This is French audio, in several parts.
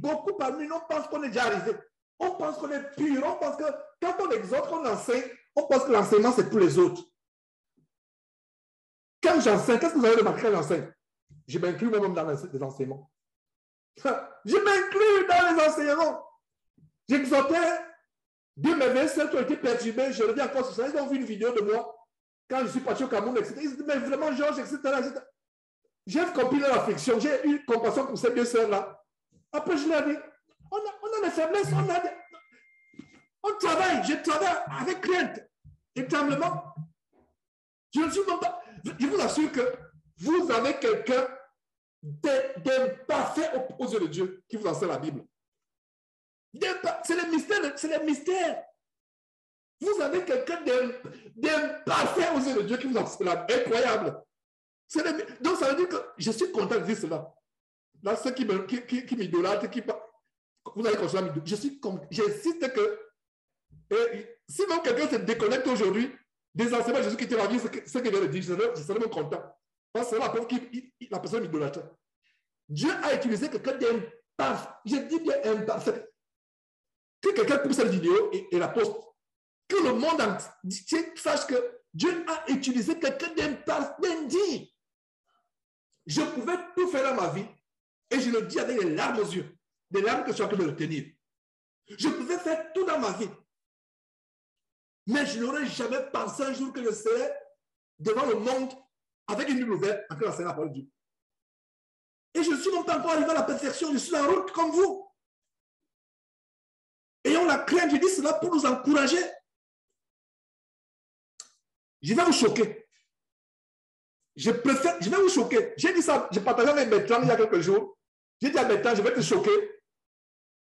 beaucoup parmi nous pensent qu'on est déjà arrivé. On pense qu'on est pur. On pense que quand on exhorte, qu'on enseigne, on pense que l'enseignement, c'est pour les autres. Quand j'enseigne, qu'est-ce que vous avez remarqué quand j'enseigne? Je m'inclus moi-même dans les enseignements. Je m'inclus dans les enseignements. J'exhortais deux mes sœurs qui ont été perturbées. Je reviens encore sur ça. Ils ont vu une vidéo de moi quand je suis parti au Cameroun, etc. Ils disent, mais vraiment, Georges, etc. J'ai compris leur affliction. J'ai eu compassion pour ces deux sœurs-là. Après, je leur ai dit, on a des faiblesses, on travaille. Je travaille avec crainte et tremblement. Je vous assure que vous avez quelqu'un d'imparfait aux yeux de Dieu qui vous enseigne la Bible. C'est le mystère. Vous avez quelqu'un d'imparfait aux yeux de Dieu qui vous enseigne la Bible. Incroyable. Donc ça veut dire que je suis content de dire cela. Là, ceux qui m'idolâtrent, vous allez continuer à j'insiste que si même quelqu'un se déconnecte aujourd'hui des enseignements de Jésus qui était la vie, ce qu'il vient de dire, je serais même content. Parce que c'est la preuve que la personne m'idolâtre. Dieu a utilisé quelqu'un d'imparfait. Je dis bien imparfait. Que quelqu'un coupe cette vidéo et la poste. Que le monde entier sache que Dieu a utilisé quelqu'un d'indigne. Je pouvais tout faire dans ma vie et je le dis avec les larmes aux yeux. Des larmes que je suis en train de retenir. Je pouvais faire tout dans ma vie. Mais je n'aurais jamais pensé un jour que je serais devant le monde avec une Bible ouverte en train d'enseigner la parole de Dieu. Et je ne suis même pas encore arrivé à la perfection. Je suis en route comme vous. Ayons la crainte, je dis cela pour nous encourager. Je vais vous choquer. Je vais vous choquer. J'ai dit ça, j'ai partagé avec Bertrand il y a quelques jours. J'ai dit à Bertrand, je vais te choquer.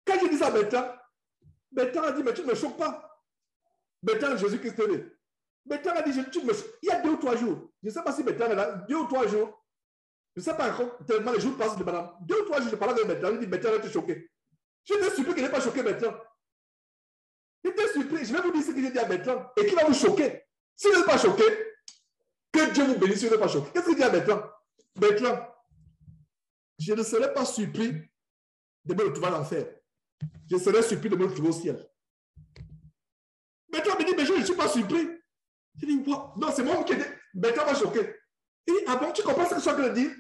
Quand j'ai dit ça à Bertrand a dit, mais tu ne me choques pas. Bertrand, Jésus-Christ est né. Bertrand a dit, il y a 2 ou 3 jours. Je ne sais pas si Bertrand est là, 2 ou 3 jours. Je ne sais pas tellement les jours passent de madame. 2 ou 3 jours, je parlais avec Bertrand, il dit, Bertrand va te choquer. Je t'ai surpris qu'il n'ait pas choqué Bertrand. J'étais surpris, je vais vous dire ce que j'ai dit à Bertrand et qui va vous choquer. Si vous n'êtes pas choqué, que Dieu vous bénisse si vous n'êtes pas choqué. Qu'est-ce qu'il dit à Bertrand? Bertrand, je ne serais pas surpris de me retrouver en enfer. Je serais surpris de me retrouver au ciel. Bertrand me dit, mais je ne suis pas surpris. Je dis, wow. Non, c'est moi qui ai dit. Bertrand m'a choqué. Il dit, ah bon, tu comprends ce que je suis en train de dire?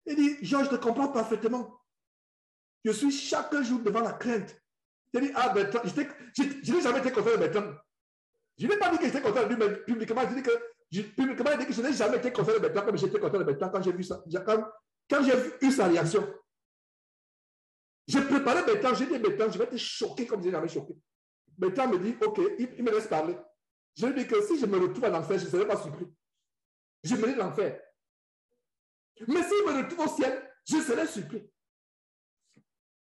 Il dit, Georges, je te comprends parfaitement. Je suis chaque jour devant la crainte. Je dis, ah Bertrand, je n'ai jamais été content de Bertrand. Je n'ai pas dit que j'étais content de lui, mais publiquement, je dis que je n'ai jamais été content de Bertrand comme j'étais content de Bertrand quand j'ai vu ça. Quand j'ai vu sa réaction. J'ai préparé Bertrand, j'ai dit Bertrand, je vais te choquer comme je n'ai jamais choqué. Bertrand me dit, ok, il me laisse parler. Je lui dis que si je me retrouve en enfer, je ne serai pas surpris. Je me dis l'enfer. Mais s'il me retrouve au ciel, je serai surpris.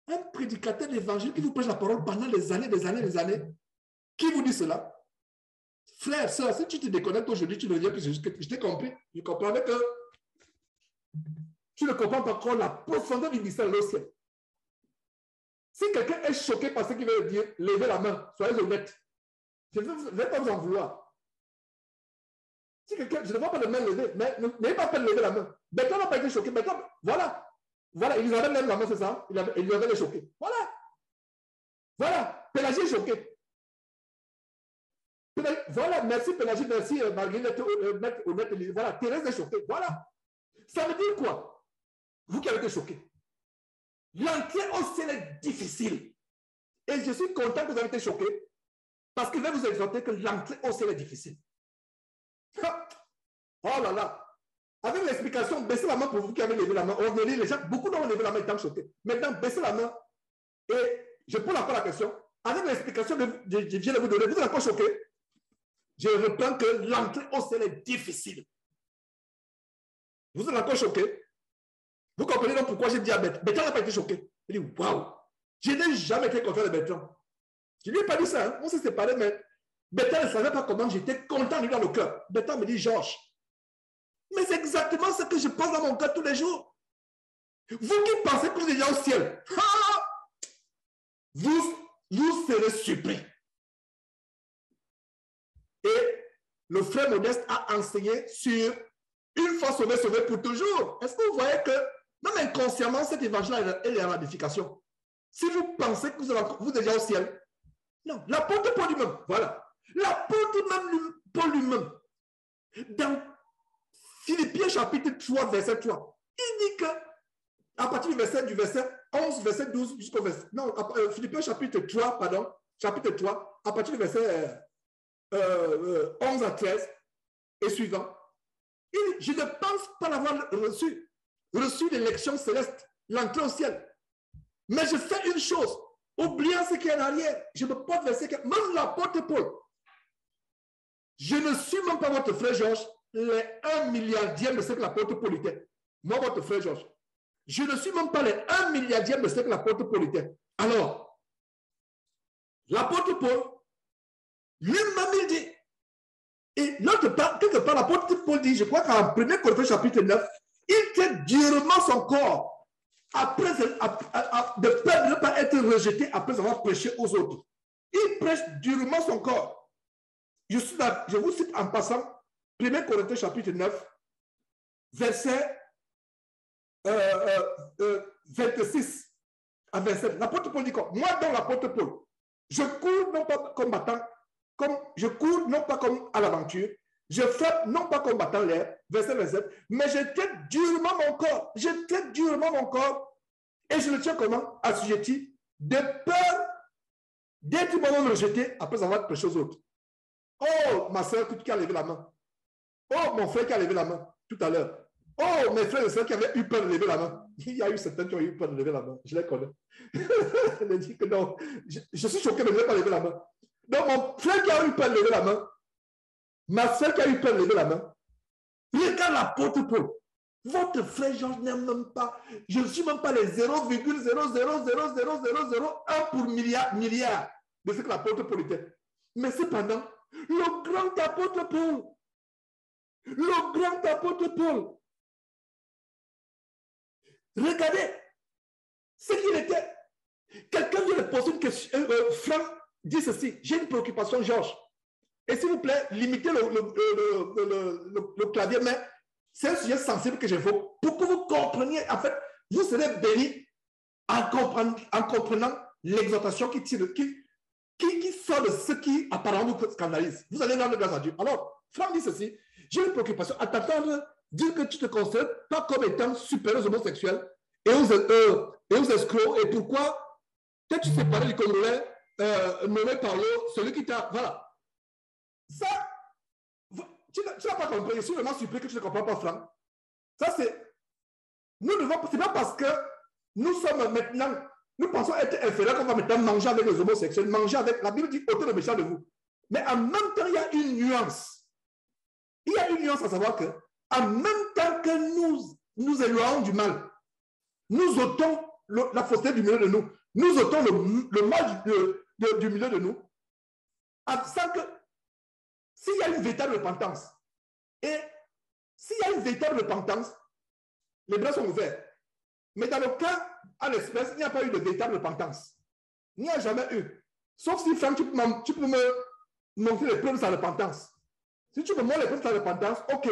Un prédicateur d'évangile qui vous prêche la parole pendant des années, qui vous dit cela? Frère, soeur, si tu te déconnectes aujourd'hui, tu ne reviens plus. Je t'ai compris. Je comprends que tu ne comprends pas encore la profondeur du mystère de ciel. Si quelqu'un est choqué par ce qu'il veut dire, levez la main, soyez honnête. Je ne vais pas vous en vouloir. Si quelqu'un, je ne vois pas de main levée, mais n'ayez pas peur de lever la main. Bertrand n'a pas été choqué. Bertrand, voilà. Voilà, il nous avait même la main, c'est ça? Il nous avait les choqués. Voilà. Voilà. Pélagie est choqué. Voilà, merci Pélagie, merci Marguerite, honnête, voilà, Thérèse est choquée. Voilà. Ça veut dire quoi? Vous qui avez été choqués. L'entrée au ciel est difficile. Et je suis content que vous avez été choqués parce que je vais vous exhorter que l'entrée au ciel est difficile. Oh là là. Avec l'explication, baissez la main pour vous qui avez levé la main. Ordonnez les gens, beaucoup d'ont levé la main étant choqués. Maintenant, baissez la main et je pose encore la question. Avec l'explication que je viens de vous donner, vous êtes encore choqués. Je reprends que l'entrée au ciel est difficile. Vous êtes encore choqués. Vous comprenez donc pourquoi j'ai dit à Bertrand. Bertrand n'a pas été choqué. Il dit, waouh, je n'ai jamais été content de Bertrand. Je ne lui ai pas dit ça, hein. On s'est séparés, mais Bertrand ne savait pas comment j'étais content de lui dans le cœur. Bertrand me dit, Georges, mais c'est exactement ce que je pense dans mon cœur tous les jours. Vous qui pensez que vous êtes déjà au ciel, vous serez surpris. Et le frère Modeste a enseigné sur une fois sauvé, sauvé pour toujours. Est-ce que vous voyez que, même inconsciemment, cet évangile est la ramification? si vous pensez que vous êtes déjà au ciel. Non, l'apôtre Paul lui-même, voilà. L'apôtre même Paul lui-même, dans Philippiens chapitre 3, verset 3, il dit que, à partir du verset 11, verset 12, jusqu'au verset, non, Philippiens chapitre 3, pardon, chapitre 3, à partir du verset 11 à 13 et suivant, il dit, je ne pense pas l'avoir reçu l'élection céleste, l'entrée au ciel. Mais je fais une chose, oubliant ce qui est en arrière, je me porte vers ce qui est, même l'apôtre Paul, je ne suis même pas votre frère Georges, les 1 milliardième de ce que l'apôtre Paul était. Moi, votre frère Georges. Je ne suis même pas les 1 milliardième de ce que l'apôtre Paul était. Alors, l'apôtre Paul, lui-même, il dit, et l'autre part, quelque part, l'apôtre Paul dit, je crois qu'en 1 Corinthiens chapitre 9, il traite durement son corps après, de peur de ne pas être rejeté après avoir prêché aux autres. Il prêche durement son corps. Je vous cite en passant 1 Corinthiens chapitre 9, verset 26 à 27. L'apôtre Paul dit quoi? Moi, dans l'apôtre Paul, je cours non pas combattant, je cours non pas comme à l'aventure, je frappe non pas combattant l'air, verset 27, mais je traite durement mon corps. Je traite durement mon corps et je le tiens comment? Assujetti, de peur d'être moi-même rejeté après avoir prêché aux autres. Oh, ma soeur qui a levé la main. Oh, mon frère qui a levé la main tout à l'heure. Oh, mes frères et soeurs qui avaient eu peur de lever la main. Il y a eu certains qui ont eu peur de lever la main. Je les connais. Je dis que non. Je suis choqué de ne pas lever la main. Donc, mon frère qui a eu peur de lever la main, ma soeur qui a eu peur de lever la main, regarde l'apôtre Paul. Votre frère Georges n'aime même pas. Je ne suis même pas les 0,0000001 pour milliard de ce que l'apôtre Paul était. Mais cependant, le grand apôtre Paul, regardez ce qu'il était. Quelqu'un vient de poser une question. Franck dit ceci, j'ai une préoccupation, Georges. Et s'il vous plaît, limitez le clavier, mais c'est un sujet sensible que j'évoque pour que vous compreniez. En fait, vous serez bénis en comprenant l'exhortation qui sort de ce qui apparemment vous scandalise. Vous allez rendre grâce à Dieu. Alors, Franck dit ceci, j'ai une préoccupation à t'entendre dire que tu te considères pas comme étant supérieur aux homosexuels et aux escrocs. Et pourquoi t'es-tu séparé du Congolais nommé par celui qui t'a... Voilà. Ça, tu n'as pas compris. Je suis vraiment surpris que tu ne comprends pas, Franck. Ça, c'est... C'est pas parce que nous sommes maintenant... Nous pensons être inférieurs qu'on va maintenant manger avec les homosexuels, manger avec... La Bible dit ôtez le méchant de vous. Mais en même temps, il y a une nuance. Il y a une nuance à savoir que en même temps que nous éloignons du mal, nous ôtons la fausseté du milieu de nous. Nous ôtons le mal du milieu de nous. Sans que s'il y a une véritable repentance, et s'il y a une véritable repentance, les bras sont ouverts. Mais dans le cas, à l'espèce, il n'y a pas eu de véritable repentance. Il n'y a jamais eu. Sauf si, Franck, tu peux me montrer les preuves de sa repentance. Si tu me montres les preuves de sa repentance, ok.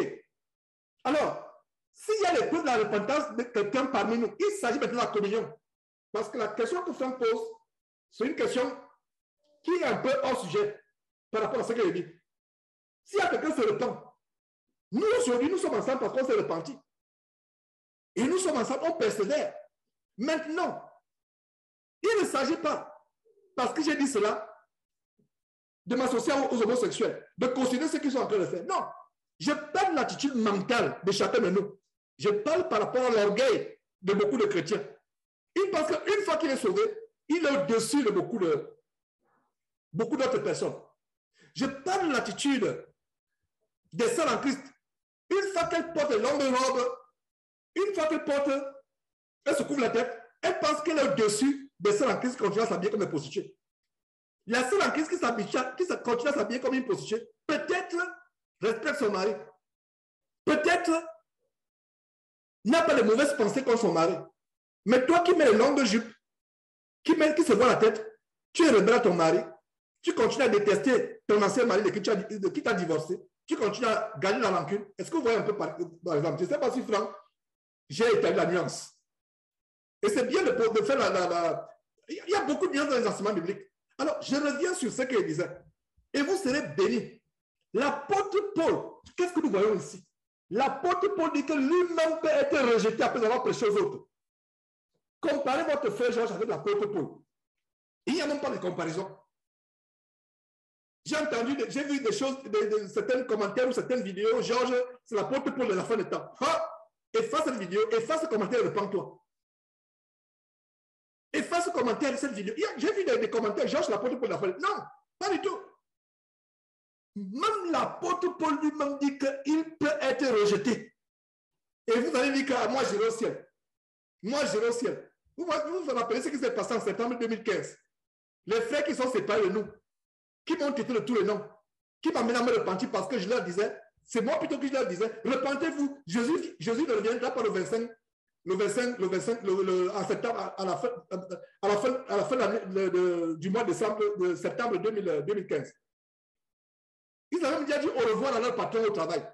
Alors, s'il y a les preuves de la repentance de quelqu'un parmi nous, il s'agit maintenant de la communion. Parce que la question que Franck pose, c'est une question qui est un peu hors sujet par rapport à ce qu'il dit. S'il y a quelqu'un qui se repent, nous aujourd'hui, nous sommes ensemble parce qu'on s'est repenti. Et nous sommes ensemble, on persévère. Maintenant, il ne s'agit pas, parce que j'ai dit cela, de m'associer aux homosexuels, de considérer ce qu'ils sont en train de faire. Non, je parle de l'attitude mentale de chacun de nous. Je parle par rapport à l'orgueil de beaucoup de chrétiens. Il pense qu'une fois qu'il est sauvé, il est au-dessus de beaucoup d'autres personnes. Je parle de l'attitude des sœurs en Christ. Une fois qu'elle porte de longues robes, une fois qu'elle porte, elle se couvre la tête, elle pense qu'elle est au-dessus des sœurs en Christ qui continuent à s'habiller comme des prostituées. La sœur en Christ qui continue à s'habiller comme une prostituée, peut-être respecte son mari. Peut-être n'a pas de mauvaises pensées contre son mari. Mais toi qui mets les longues jupes, qui se voit la tête, tu es rebelle à ton mari, tu continues à détester ton ancien mari de qui t'a divorcé, tu continues à gagner la rancune. Est-ce que vous voyez un peu par exemple, je ne sais pas si Franck, j'ai établi la nuance. Et c'est bien de faire Il y a beaucoup de nuances dans les enseignements bibliques. Alors, je reviens sur ce qu'il disait. Et vous serez bénis. L'apôtre Paul, qu'est-ce que nous voyons ici? L'apôtre Paul dit que lui-même peut être rejeté après avoir prêché aux autres. Comparez votre frère Georges avec l'apôtre Paul. Il n'y a même pas de comparaison. J'ai vu des choses, certains commentaires ou certaines vidéos. Georges, c'est l'apôtre Paul de la fin des temps. Efface cette vidéo, efface ce commentaire et répands-toi. Efface ce commentaire de cette vidéo. J'ai vu des commentaires, Georges, l'apôtre Paul de la fin des temps. Non, pas du tout. Même l'apôtre Paul lui-même dit qu'il peut être rejeté. Et vous allez dire que moi, j'irai au ciel. Moi, j'irai au ciel. Vous vous rappelez ce qui s'est passé en septembre 2015. Les frères qui sont séparés de nous, qui m'ont traité de tous les noms, qui m'amènent à me repentir parce que je leur disais, c'est moi plutôt que je leur disais, repentez-vous. Jésus ne reviendra pas le 25, en septembre, à la fin du mois de septembre 2015. Ils avaient déjà dit au revoir à leur patron au travail.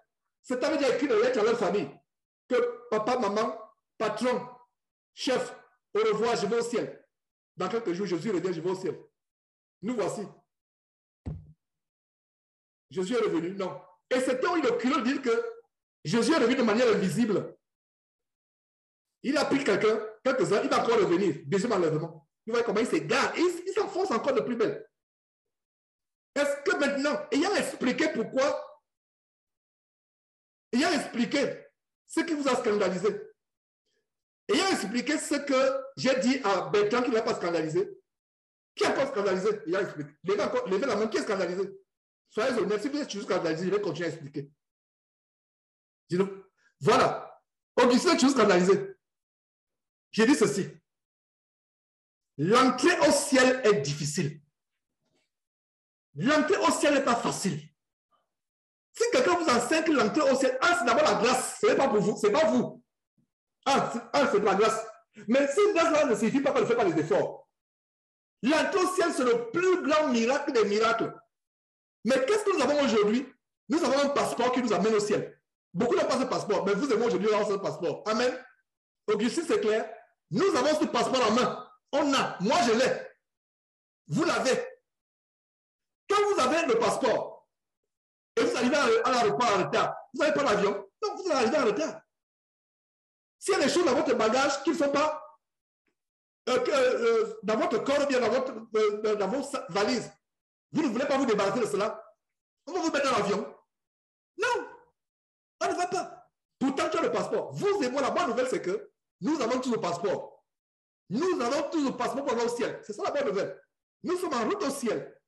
Cet avait déjà écrit une lettre à leur famille que papa, maman, patron, chef, au revoir, je vais au ciel. Dans quelques jours, Jésus revient, je vais au ciel. Nous voici. Jésus est revenu, non. Et c'était où il a le dire que Jésus est revenu de manière invisible. Il a pris quelques-uns, il va encore revenir, deuxième enlèvement. Vous voyez comment il s'égare, il s'enfonce encore de plus belle. Est-ce que maintenant, ayant expliqué pourquoi, ayant expliqué ce qui vous a scandalisé, ayant expliqué ce que j'ai dit à Bertrand qui ne l'a pas scandalisé, qui a pas scandalisé, ayant expliqué. Levez la main, qui est scandalisé? Soyez honnêtes, si vous êtes toujours scandalisé, je vais continuer à expliquer. Voilà. Augustin est toujours scandalisé. J'ai dit ceci. L'entrée au ciel est difficile. L'entrée au ciel n'est pas facile. Si quelqu'un vous enseigne que l'entrée au ciel, c'est d'abord la grâce. Ce n'est pas pour vous, c'est pas vous. C'est de la grâce. Mais cette grâce-là ne signifie pas qu'on ne fait pas les efforts. L'entrée au ciel, c'est le plus grand miracle des miracles. Mais qu'est-ce que nous avons aujourd'hui? Nous avons un passeport qui nous amène au ciel. Beaucoup n'ont pas ce passeport, mais vous et moi aujourd'hui, nous avons ce passeport. Amen. Augustin, c'est clair. Nous avons ce passeport en main. On a. Moi, je l'ai. Vous l'avez. Quand vous avez le passeport et vous arrivez à l'aéroport en retard, vous n'avez pas l'avion. Donc, vous allez arriver en retard. S'il y a des choses dans votre bagage qui ne sont pas dans votre corps ou bien dans vos valises, vous ne voulez pas vous débarrasser de cela, on va vous mettre dans l'avion. Non, on ne va pas. Pourtant, tu as le passeport. Vous et moi, la bonne nouvelle, c'est que nous avons tous le passeport. Nous avons tous le passeport pour aller au ciel. C'est ça la bonne nouvelle. Nous sommes en route au ciel.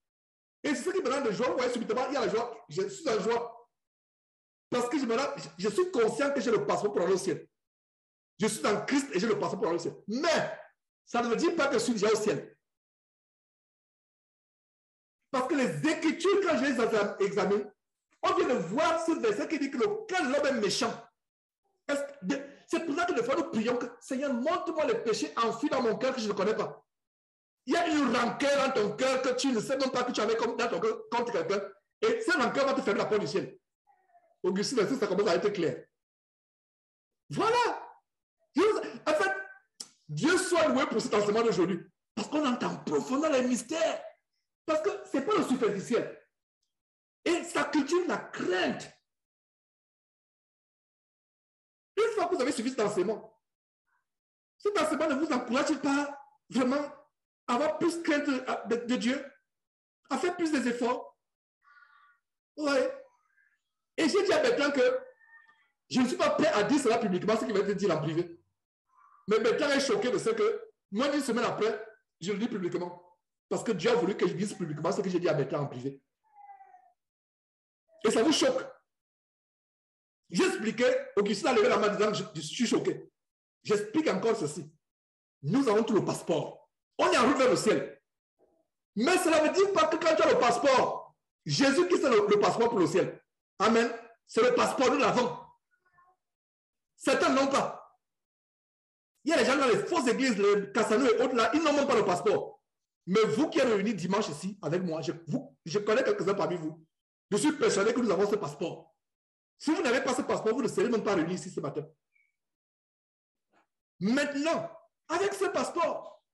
Et c'est ce qui me rend de joie. Vous voyez, subitement, il y a la joie. Je suis en joie. Parce que je suis conscient que j'ai le passeport pour aller au ciel. Je suis en Christ et j'ai le passeport pour aller au ciel. Mais, ça ne veut dire pas que je suis déjà au ciel. Parce que les Écritures, quand je les examine, on vient de voir ce verset qui dit que l'homme est méchant. C'est pour ça que des fois nous prions que Seigneur, montre-moi les péchés enfuis dans mon cœur que je ne connais pas. Il y a une rancœur dans ton cœur que tu ne sais même pas que tu avais dans ton cœur contre quelqu'un. Et cette rancœur va te fermer la porte du ciel. Augustin, ça commence à être clair. Voilà. En fait, Dieu soit loué pour cet enseignement d'aujourd'hui. Parce qu'on entend profondément les mystères. Parce que ce n'est pas le superficiel. Et ça cultive la crainte. Une fois que vous avez suivi cet enseignement ne vous encourage pas vraiment à avoir plus crainte de Dieu, à faire plus des efforts. Oui. Et j'ai dit à Bertrand que je ne suis pas prêt à dire cela publiquement, ce qui va être dit en privé. Mais Bertrand est choqué de ce que, moins d'une semaine après, je le dis publiquement. Parce que Dieu a voulu que je dise publiquement ce que j'ai dit à Bertrand en privé. Et ça vous choque. J'expliquais, Augustin a levé la main disant que je suis choqué. J'explique encore ceci. Nous avons tout le passeport. On est en route vers le ciel. Mais cela ne veut dire pas que quand tu as le passeport, Jésus qui c'est le passeport pour le ciel. Amen. C'est le passeport, nous l'avons. Certains n'ont pas. Il y a des gens dans les fausses églises, les Cassano et autres là, ils n'ont même pas le passeport. Mais vous qui êtes réunis dimanche ici avec moi, je connais quelques-uns parmi vous. Je suis persuadé que nous avons ce passeport. Si vous n'avez pas ce passeport, vous ne serez même pas réunis ici ce matin. Maintenant, avec ce passeport,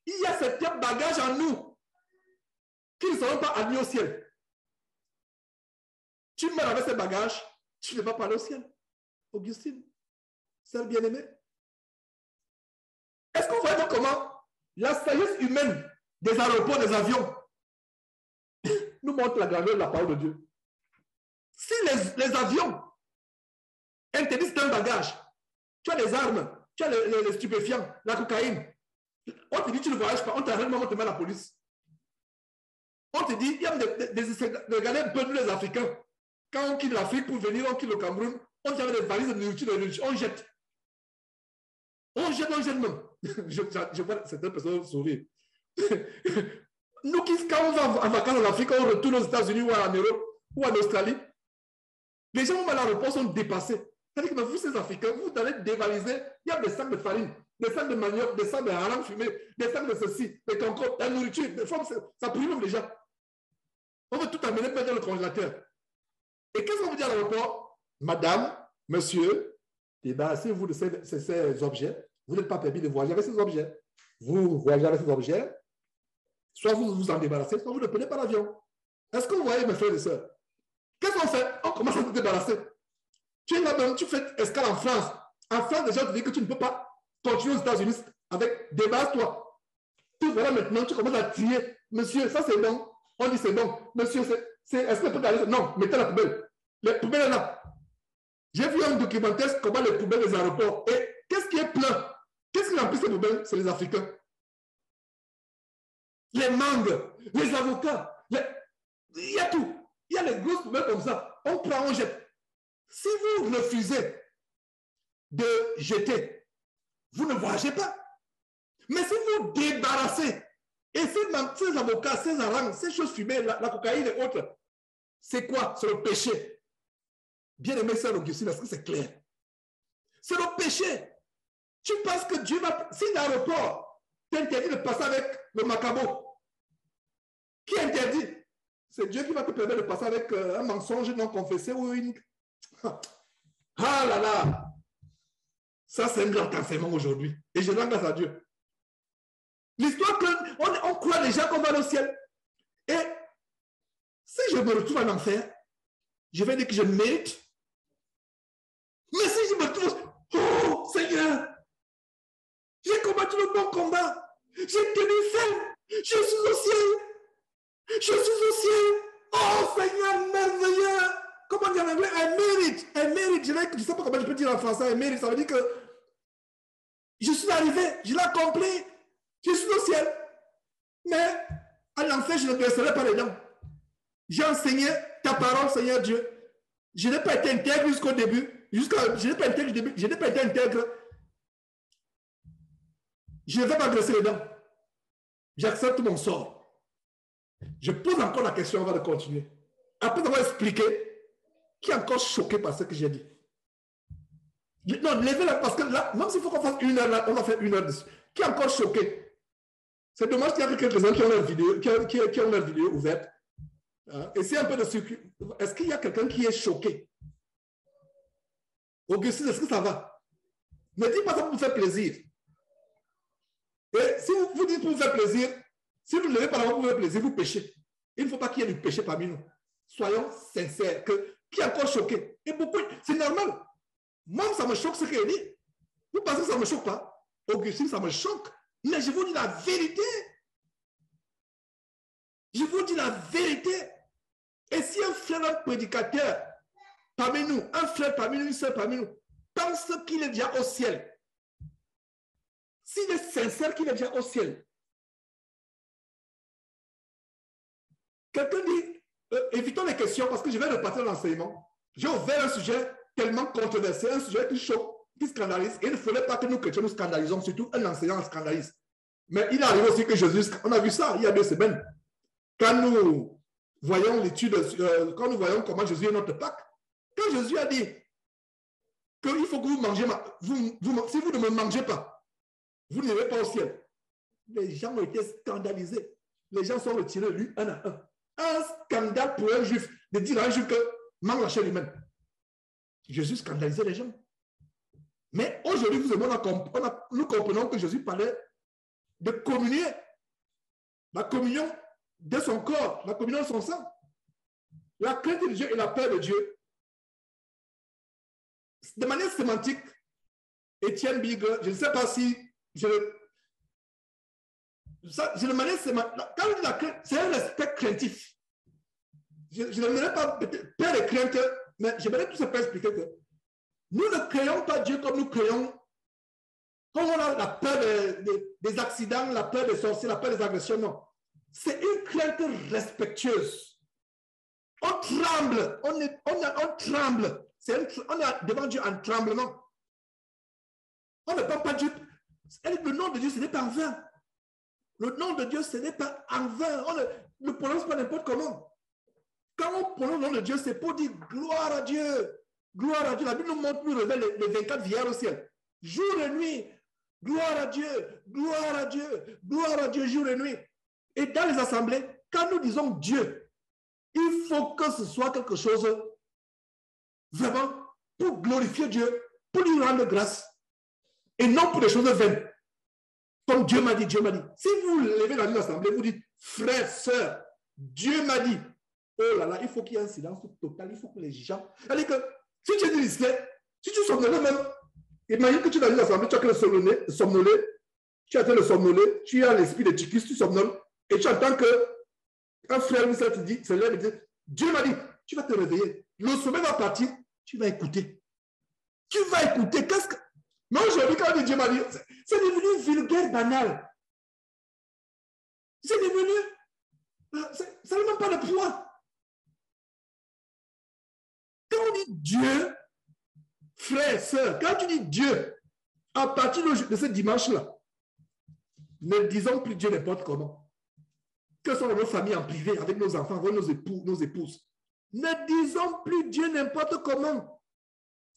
Il y a certains bagages en nous qui ne seront pas admis au ciel. Tu meurs avec ces bagages, tu ne vas pas aller au ciel. Augustine, sœur bien-aimée. Est-ce qu'on voit donc comment la sagesse humaine des aéroports, des avions, nous montre la grandeur de la parole de Dieu? Si les avions interdisent un bagage, tu as les armes, tu as les stupéfiants, la cocaïne, on te dit tu ne voyages pas, on t'arrête, on te met à la police. On te dit, il y a regardez un peu nous les Africains, quand on quitte l'Afrique pour venir, on quitte le Cameroun, on tient des valises de nourriture, on jette. On jette même. Je vois certaines personnes sourire. Nous, quand on va en vacances en Afrique, on retourne aux États-Unis ou en Europe ou en Australie, les gens à l'aéroport sont dépassés. C'est-à-dire que vous, ces Africains, vous allez dévaliser, il y a des sacs de farine, des sacs de manioc, des sacs de hareng fumé, des sacs de ceci, des concours, la nourriture, des fois, ça brûle même déjà. On veut tout amener dans le congélateur. Et qu'est-ce qu'on vous dit à l'aéroport? Madame, monsieur, débarrassez-vous de ces objets. Vous n'êtes pas permis de voyager avec ces objets. Vous voyagez avec ces objets, soit vous vous en débarrassez, soit vous ne prenez pas l'avion. Est-ce que vous voyez, mes frères et sœurs? Qu'est-ce qu'on fait? On commence à se débarrasser. Tu es là-bas, tu fais escale en France. En France, déjà, tu dis que tu ne peux pas continuer aux États-Unis avec débarrasse-toi. Tu voilà maintenant, tu commences à trier. Monsieur, ça c'est bon. On dit c'est bon. Monsieur, est-ce que peut aller? Non, mettez la poubelle. Les poubelles là. J'ai vu un documentaire comment les poubelles des aéroports. Et qu'est-ce qui est plein? Qu'est-ce qui remplit ces poubelles? C'est les Africains. Les mangues, les avocats. Il y a tout. Il y a les grosses poubelles comme ça. On prend, on jette. Si vous refusez de jeter, vous ne voyagez pas. Mais si vous débarrassez, et ces avocats, ces harangues, ces choses fumées, la cocaïne et autres, c'est quoi? C'est le péché. Bien aimé, sœur Augustine, est-ce que c'est clair? C'est le péché. Tu penses que Dieu va... Si l'aéroport t'interdit de passer avec le macabo, qui interdit? C'est Dieu qui va te permettre de passer avec un mensonge non confessé ou une... Ah là là! Ça, c'est un grand enseignement aujourd'hui. Et je rends grâce à Dieu. L'histoire qu'on croit déjà qu'on va au ciel. Et si je me retrouve en enfer, je vais dire que je mérite. Mais si je me retrouve, oh Seigneur, j'ai combattu le bon combat. J'ai tenu ferme. Je suis au ciel. Je suis au ciel. Oh Seigneur, merveilleux. Comment dire en anglais? I mérite. I mérite. Je ne sais pas comment je peux dire en français. I mérite. Ça veut dire que je suis arrivé. Je l'ai accompli. Je suis au ciel. Mais à l'enfer, je ne baisserai pas les dents. J'ai enseigné ta parole, Seigneur Dieu. Je n'ai pas été intègre jusqu'au début. Je n'ai pas été intègre. Je ne vais pas graisser les dents. J'accepte mon sort. Je pose encore la question avant de continuer. Après avoir expliqué, qui est encore choqué par ce que j'ai dit? Non, levez-la parce que là, même s'il faut qu'on fasse 1 heure, là, on va faire 1 heure dessus. Qui est encore choqué? C'est dommage qu'il y a quelques-uns qui ont leur vidéo, qui ont leur vidéo ouverte. Et c'est un peu de circuit. Est-ce qu'il y a quelqu'un qui est choqué? Augustine, est-ce que ça va? Ne dites pas ça pour vous faire plaisir. Et si vous dites pour vous faire plaisir, si vous ne levez pas la main pour vous faire plaisir, vous péchez. Il ne faut pas qu'il y ait du péché parmi nous. Soyons sincères. Qui est encore choqué? Et beaucoup, c'est normal. Moi, ça me choque ce qu'il dit. Vous pensez que ça ne me choque pas? Augustine, ça me choque. Mais je vous dis la vérité. Je vous dis la vérité. Et si un frère, un prédicateur parmi nous, un frère parmi nous, une soeur parmi nous, pense qu'il est déjà au ciel, s'il est sincère qu'il est déjà au ciel, quelqu'un dit, évitons les questions parce que je vais repartir l'enseignement. J'ai ouvert un sujet tellement controversé, un sujet qui choque, qui scandalise. Et il ne faudrait pas que nous chrétiens nous scandalisons, surtout un enseignant scandalise. Mais il arrive aussi que Jésus, on a vu ça il y a 2 semaines, quand nous voyons l'étude, quand nous voyons comment Jésus est notre Pâque, quand Jésus a dit qu'il faut que vous mangez, si vous ne me mangez pas, vous n'irez pas au ciel. Les gens ont été scandalisés. Les gens sont retirés, lui, un à un. Un scandale pour un juif, de dire à un juif que mange la chair humaine. Jésus scandalisait les gens. Mais aujourd'hui, vous et moi, nous comprenons que Jésus parlait de communier. La communion de son corps, la communion de son sang. La crainte de Dieu et la peur de Dieu. De manière sémantique, Étienne Bigre, je ne sais pas si de manière sémantique, quand je dis la crainte, c'est un respect craintif. Je ne n'aimerais pas peur et crainte, mais j'aimerais tout simplement expliquer que nous ne créons pas Dieu comme nous créons, comme on a la peur des accidents, la peur des sorciers, la peur des agressions, non. C'est une crainte respectueuse. On tremble, on tremble. On est devant Dieu en tremblement. On ne parle pas Dieu. Le nom de Dieu, ce n'est pas en vain. Le nom de Dieu, ce n'est pas en vain. On ne prononce pas n'importe comment. Quand on prononce le nom de Dieu, c'est pour dire gloire à Dieu. Gloire à Dieu. La Bible nous montre, nous révèle les 24 vieillards au ciel. Jour et nuit. Gloire à Dieu. Gloire à Dieu. Gloire à Dieu, jour et nuit. Et dans les assemblées, quand nous disons Dieu, il faut que ce soit quelque chose vraiment pour glorifier Dieu, pour lui rendre grâce, et non pour des choses vaines. Comme Dieu m'a dit, Dieu m'a dit. Si vous levez dans une assemblée, vous dites, frère, sœur, Dieu m'a dit. Oh là là, il faut qu'il y ait un silence total, il faut que les gens... C'est-à-dire que si tu es discret, si tu somnoles même, imagine que tu es dans une assemblée, tu as que le somnoler, tu as le somnoler, tu as l'esprit de Ticus, tu somnoles, et tu entends que un frère ou sœur te dit, c'est là, Dieu m'a dit, tu vas te réveiller. Le sommeil va partir, tu vas écouter. Tu vas écouter. Qu'est-ce que... Mais aujourd'hui, quand on dit Dieu m'a dit, c'est devenu vulgaire, banal. C'est devenu... Ça n'a même pas de poids. Quand on dit Dieu, frère, sœur, quand tu dis Dieu, à partir de ce dimanche-là, ne disons plus Dieu n'importe comment. Que sont nos familles en privé, avec nos enfants, avec nos épouses. Ne disons plus Dieu n'importe comment.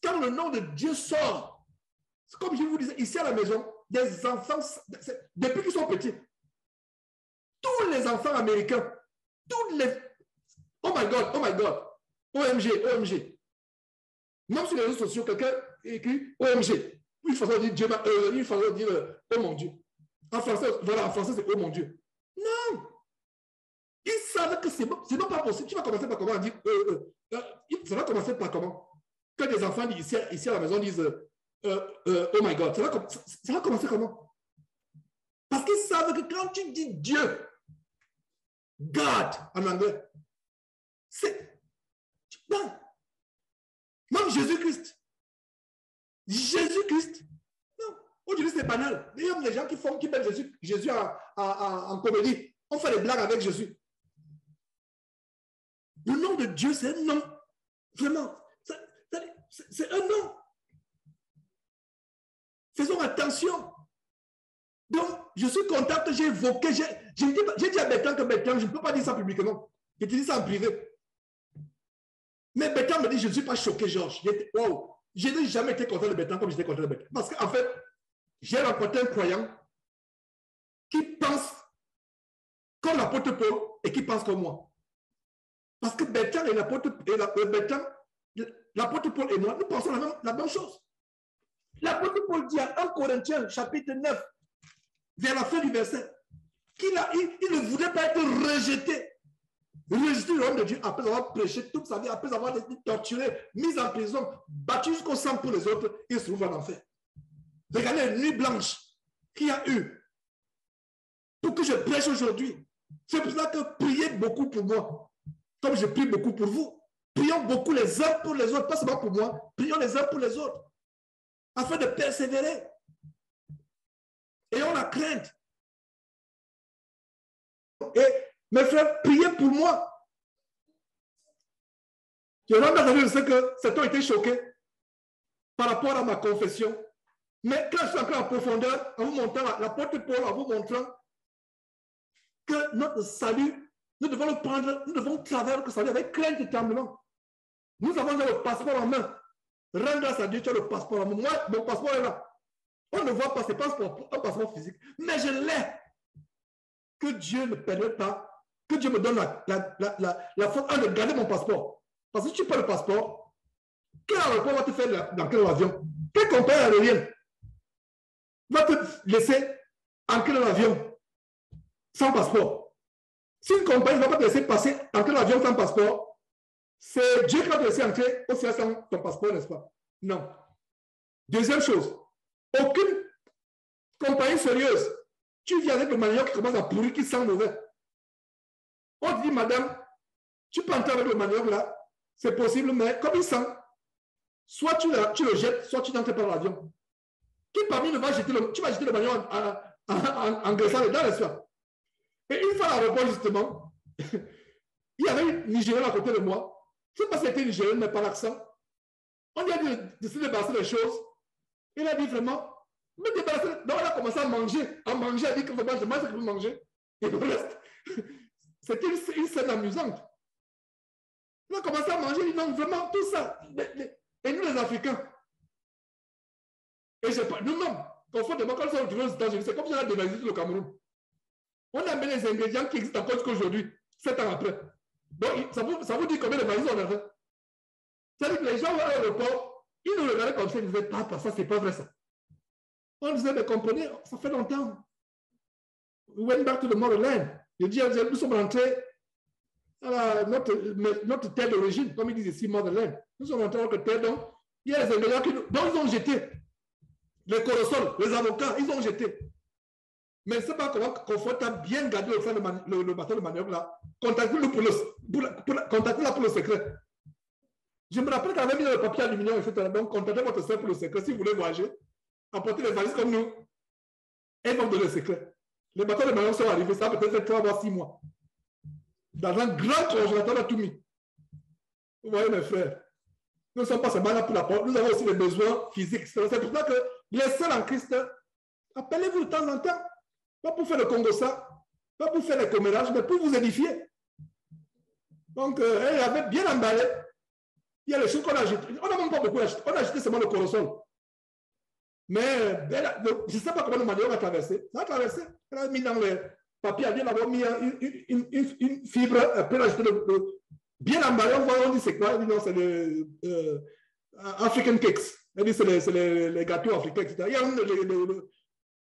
Quand le nom de Dieu sort, c'est comme je vous disais, ici à la maison, des enfants, depuis qu'ils sont petits, tous les enfants américains, tous les... Oh my God, OMG. Même sur les réseaux sociaux, quelqu'un écrit OMG. Une façon de dire Dieu, une façon de dire oh mon Dieu. En français, voilà, en français, c'est oh mon Dieu. Non! Ils savent que c'est non pas possible. Tu vas commencer par comment dire ça va commencer par comment? Que des enfants ici à la maison disent oh my God. Ça va commencer comment? Parce qu'ils savent que quand tu dis Dieu, God en anglais, c'est non. Même Jésus-Christ. Non. Aujourd'hui, c'est banal. D'ailleurs, les gens qui mettent Jésus en comédie, on fait des blagues avec Jésus. Le nom de Dieu, c'est un nom. Vraiment. C'est un nom. Faisons attention. Donc, je suis content que j'ai évoqué. J'ai dit à Bertrand que Bertrand, je ne peux pas dire ça publiquement. Je te dis ça en privé. Mais Bertrand me dit, je ne suis pas choqué, Georges. Wow. Je n'ai jamais été content de Bertrand comme j'étais content de Bertrand. Parce qu'en fait, j'ai rencontré un croyant qui pense comme l'apôtre Paul et qui pense comme moi. Parce que Bertrand et l'apôtre Paul et moi, nous pensons la même chose. L'apôtre Paul dit à 1 Corinthiens, chapitre 9, vers la fin du verset, qu'il ne voudrait pas être rejeté. Rejeté l'homme de Dieu après avoir prêché toute sa vie, après avoir été torturé, mis en prison, battu jusqu'au sang pour les autres, il se trouve en enfer. Regardez la nuit blanche qu'il y a eu pour que je prêche aujourd'hui. C'est pour ça que priez beaucoup pour moi, comme je prie beaucoup pour vous. Prions beaucoup les uns pour les autres, pas seulement pour moi, prions les uns pour les autres, afin de persévérer. Ayons la crainte. Et mes frères, priez pour moi. Je sais que certains ont été choqués par rapport à ma confession. Mais quand je suis entré en profondeur, en vous montrant l'apôtre Paul, en vous montrant que notre salut, nous devons le prendre, nous devons travailler notre salut avec crainte et tremblement. Nous avons le passeport en main. Rends grâce à Dieu, tu as le passeport en main. Moi, mon passeport est là. On ne voit pas, ce n'est pas un passeport physique. Mais je l'ai. Que Dieu ne permette pas, que Dieu me donne la force de garder mon passeport. Parce que si tu prends le passeport, quel aéroport va te faire dans quel avion? Quelle compagnie aérienne va te laisser entrer dans l'avion sans passeport. Si une compagnie ne va pas te laisser passer, entrer dans l'avion sans passeport, c'est Dieu qui va te laisser entrer au ciel sans ton passeport, n'est-ce pas? Non. Deuxième chose, aucune compagnie sérieuse, tu viens avec le manioc qui commence à pourrir, qui sent mauvais. On te dit, madame, tu peux entrer avec le manioc là, c'est possible, mais comme il sent, soit tu le jettes, soit tu n'entres pas dans l'avion. Qui parmi nous va jeter tu vas jeter le manioc en graissant les dents, n'est-ce pas? Et une fois à l'aéroport, justement, il y avait une Nigérienne à côté de moi. Je ne sais pas si c'était une Nigérienne, mais par l'accent. On lui a dit de se débarrasser des choses. Il a dit vraiment, me débarrasser. Donc, on a commencé à manger. À manger, elle a dit que vraiment, je mange ce que vous mangez. Et le reste, c'était une scène amusante. On a commencé à manger, il dit non, vraiment, tout ça. Et nous, les Africains. Et nous-mêmes, conformément, quand nous sommes retrouvés aux États-Unis, c'est comme si on a dévalisé le Cameroun. On a mis les ingrédients qui existent encore jusqu'aujourd'hui, 7 ans après. Donc, ça vous dit combien de valises on a fait? C'est-à-dire que les gens à l'aéroport, ils nous regardaient comme ça, ils disaient, papa, ça, c'est pas vrai ça. On disait, mais comprenez, ça fait longtemps. We went back to the motherland. Je dis, nous sommes rentrés à notre terre d'origine, comme ils disent ici, motherland. Nous sommes rentrés à notre terre, donc il y a les ingrédients dont ils ont jeté. Les corosols, les avocats, ils ont jeté. Mais je ne sais pas comment Confortable bien gardé le bateau de manioc là. Contactez-le pour le secret. Je me rappelle qu'avait mis le papier aluminium, etc. Donc, contactez votre soeur pour le secret. Si vous voulez voyager, apportez les valises comme nous. Et donc, donner le secret. Les bateaux de manioc sont arrivés, ça peut-être 3 voire 6 mois. Dans un grand congélateur, on a tout mis. Vous voyez, mes frères, nous ne sommes pas seulement là pour la porte, nous avons aussi des besoins physiques. C'est pour ça que les seuls en Christ, appelez-vous de temps en temps. Pas pour faire le Congo-ça, pas pour faire les commérages, mais pour vous édifier. Donc, elle avait bien emballé. Il y a les choses qu'on a achetées. On n'a même pas beaucoup acheté. On a acheté seulement le corosol. Mais je ne sais pas comment le manioc a traversé. Ça a traversé. Elle a mis dans les papiers, elle a mis une fibre, elle a acheté bien emballé. On dit c'est quoi? Elle dit non, c'est le African cakes. Elle dit c'est les gâteaux africains, etc. Il y a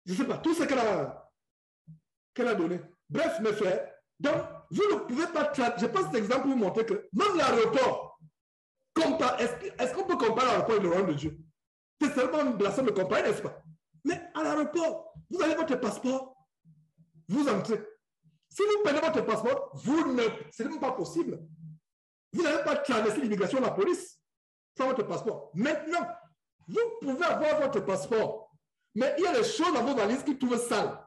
je ne sais pas, tout ce qu'elle a donné. Bref, mes frères, donc, vous ne pouvez pas... Je pense cet exemple pour vous montrer que même l'aéroport, est-ce qu'on peut comparer l'aéroport et le royaume de Dieu? C'est seulement une blasphème de comparer, n'est-ce pas? Mais à l'aéroport, vous avez votre passeport, vous entrez. Si vous prenez votre passeport, ce n'est même pas possible. Vous n'avez pas traversé l'immigration de la police sans votre passeport. Maintenant, vous pouvez avoir votre passeport, mais il y a des choses dans vos valises qui trouvent sales.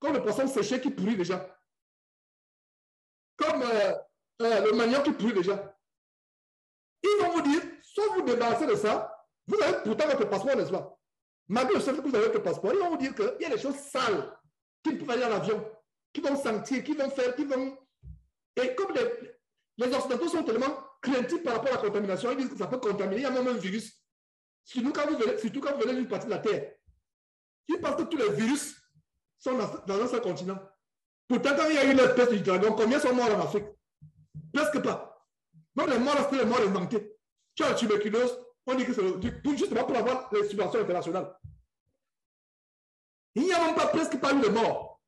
Comme le poisson séché qui pourrit déjà. Comme le manioc qui pourrit déjà. Ils vont vous dire, soit vous débarrassez de ça, vous avez pourtant votre passeport, n'est-ce pas? Malgré le fait que vous avez votre passeport, ils vont vous dire qu'il y a des choses sales qui peuvent aller dans l'avion, qui vont sentir, qui vont faire, qui vont... Et comme les Occidentaux sont tellement craintifs par rapport à la contamination, ils disent que ça peut contaminer, il y a même un virus. Surtout quand vous venez d'une partie de la Terre. Ils pensent que tous les virus sont dans un seul continent. Pourtant, quand il y a eu la peste du dragon, combien sont morts en Afrique? Presque pas. Donc les morts, c'était les morts inventés. Tu as la tuberculose, on dit que c'est justement pour avoir les subventions internationales. Il n'y a même pas presque pas eu de morts.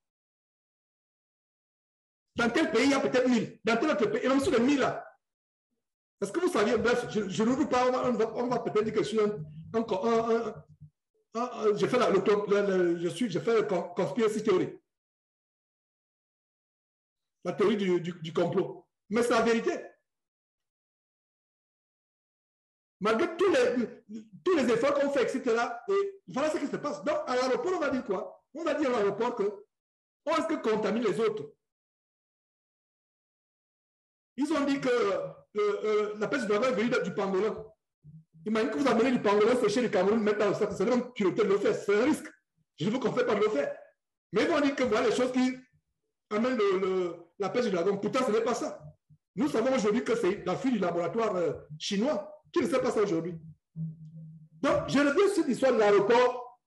Dans quel pays il y a peut-être 1000? Dans tel autre pays, et même sur les 1000 là. Est-ce que vous saviez, bref, je ne veux pas, on va peut-être dire que je suis j'ai fait la conspiracy theory. La théorie du complot. Mais c'est la vérité. Malgré tous les efforts qu'on fait, etc. Et voilà ce qui se passe. Donc, à l'aéroport, on va dire quoi? On va dire à l'aéroport qu'on risque de contaminer les autres. Ils ont dit que la peste du dragon est venue du pangolin. Imaginez que vous amenez du pangolin séché du Cameroun, mettre dans le sac, c'est même piloter de le faire. C'est un risque. Je veux qu'on ne fait pas de le faire. Mais ils vont dire que voilà les choses qui amènent la peste du dragon. Pourtant, ce n'est pas ça. Nous savons aujourd'hui que c'est la fuite du laboratoire chinois. Qui ne sait pas ça aujourd'hui? Donc, je reviens sur l'histoire de l'aéroport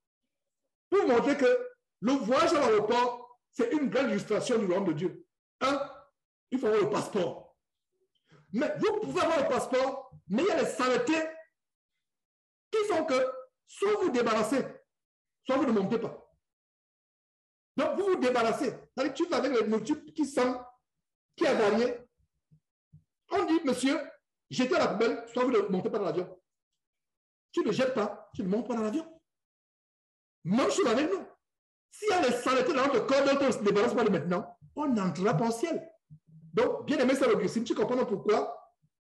pour montrer que le voyage à l'aéroport, c'est une grande illustration du royaume de Dieu. Il faut avoir le passeport. Mais vous pouvez avoir le passeport, mais il y a les saletés qui font que soit vous débarrassez, soit vous ne montez pas. Donc, vous vous débarrassez. C'est-à-dire que tu vas avec les nourritures qui sent, qui a varié. On dit, monsieur, jetez à la poubelle, soit vous ne montez pas dans l'avion. Tu ne jettes pas, tu ne montes pas dans l'avion. Même chose avec nous. S'il y a les saletés dans notre corps, dont on ne se débarrasse pas de maintenant, on n'entrera pas au ciel. Donc, bien aimé Sœur Augustine, tu comprends pourquoi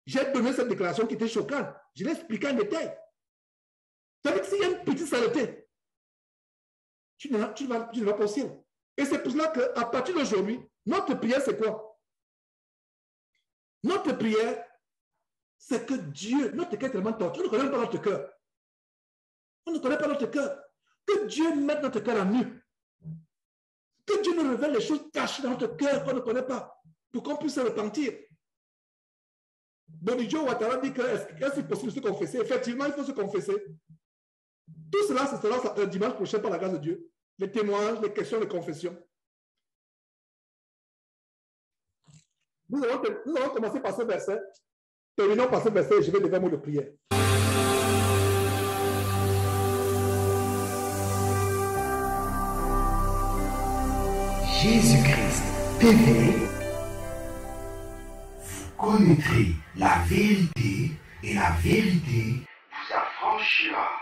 j'ai donné cette déclaration qui était choquante. Je l'ai expliqué en détail. C'est-à-dire que s'il y a une petite saleté, tu ne vas pas au ciel. Et c'est pour cela qu'à partir d'aujourd'hui, notre prière, c'est quoi? Notre prière, c'est que Dieu, notre cœur est tellement tordu, on ne connaît pas notre cœur. On ne connaît pas notre cœur. Que Dieu mette notre cœur en nu. Que Dieu nous révèle les choses cachées dans notre cœur qu'on ne connaît pas, pour qu'on puisse se repentir. Bonijo Ouattara dit que est-ce possible de se confesser? Effectivement, il faut se confesser. Tout cela, ce sera dimanche prochain par la grâce de Dieu. Les témoignages, les questions de confession. Nous allons commencer par ce verset. Terminons par ce verset et je vais devoir mot de prière. Jésus-Christ TV, vous connaîtrez la vérité et la vérité vous affranchira.